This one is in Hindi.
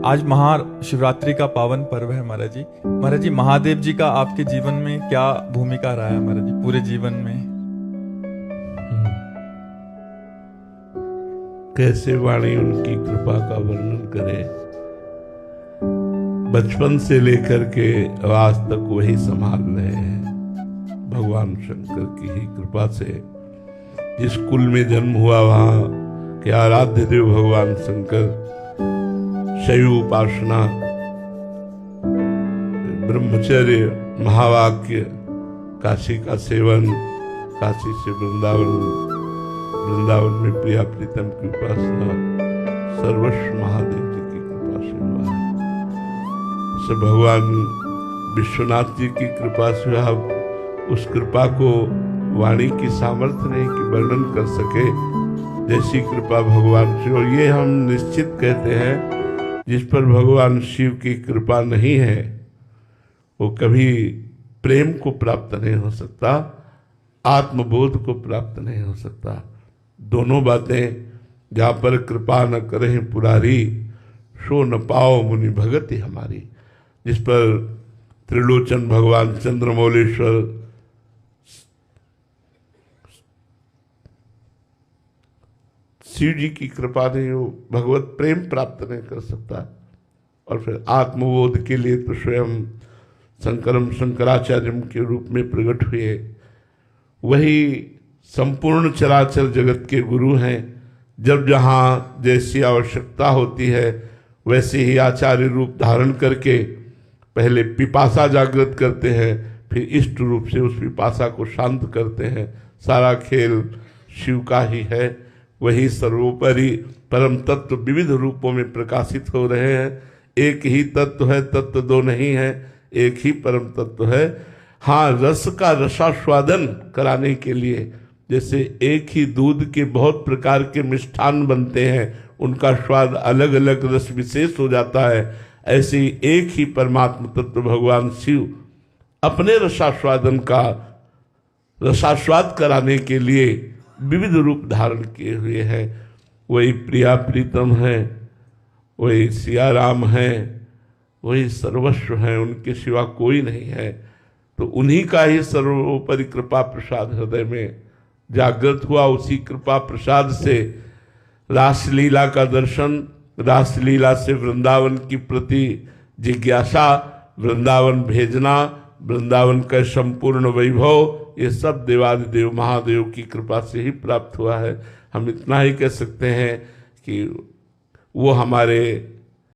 आज महाशिवरात्रि का पावन पर्व है महाराज जी। महाराज जी, महादेव जी का आपके जीवन में क्या भूमिका रहा है महाराज जी, पूरे जीवन में? कैसे वाणी उनकी कृपा का वर्णन करे। बचपन से लेकर के आज तक वही संभाल रहे हैं। भगवान शंकर की ही कृपा से जिस कुल में जन्म हुआ वहां के आराध्य देव भगवान शंकर शैव उपासना, ब्रह्मचर्य, महावाक्य, काशी का सेवन, काशी से वृंदावन, वृंदावन में प्रिया प्रीतम की उपासना सर्वस्व महादेव जी की कृपा से हुआ है। से भगवान विश्वनाथ जी की कृपा से आप उस कृपा को वाणी की सामर्थ्य नहीं कि वर्णन कर सके, जैसी कृपा भगवान से। और ये हम निश्चित कहते हैं, जिस पर भगवान शिव की कृपा नहीं है वो कभी प्रेम को प्राप्त नहीं हो सकता, आत्मबोध को प्राप्त नहीं हो सकता। दोनों बातें जहाँ पर कृपा न करें पुरारी, सो न पाओ मुनि भगति हमारी। जिस पर त्रिलोचन भगवान चंद्रमौलेश्वर शिव जी की कृपा नहीं हो, भगवत प्रेम प्राप्त नहीं कर सकता। और फिर आत्मबोध के लिए तो स्वयं शंकराचार्य के रूप में प्रकट हुए। वही संपूर्ण चराचर जगत के गुरु हैं। जब जहाँ जैसी आवश्यकता होती है वैसे ही आचार्य रूप धारण करके पहले पिपासा जागृत करते हैं, फिर इष्ट रूप से उस पिपासा को शांत करते हैं। सारा खेल शिव का ही है। वही सर्वोपरि परम तत्व विविध रूपों में प्रकाशित हो रहे हैं। एक ही तत्व है, तत्व दो नहीं है, एक ही परम तत्व है। हाँ, रस का रसास्वादन कराने के लिए जैसे एक ही दूध के बहुत प्रकार के मिष्ठान बनते हैं, उनका स्वाद अलग अलग रस विशेष हो जाता है, ऐसे ही एक ही परमात्म तत्व भगवान शिव अपने रसास्वादन का रसास्वाद कराने के लिए विविध रूप धारण किए हुए हैं। वही प्रिया प्रीतम है, वही सियाराम है, वही सर्वस्व है, उनके सिवा कोई नहीं है। तो उन्हीं का ही सर्वोपरि कृपा प्रसाद हृदय में जागृत हुआ। उसी कृपा प्रसाद से रासलीला का दर्शन, रासलीला से वृंदावन की प्रति जिज्ञासा, वृंदावन भेजना, वृंदावन का संपूर्ण वैभव, ये सब देवादिदेव महादेव की कृपा से ही प्राप्त हुआ है। हम इतना ही कह सकते हैं कि वो हमारे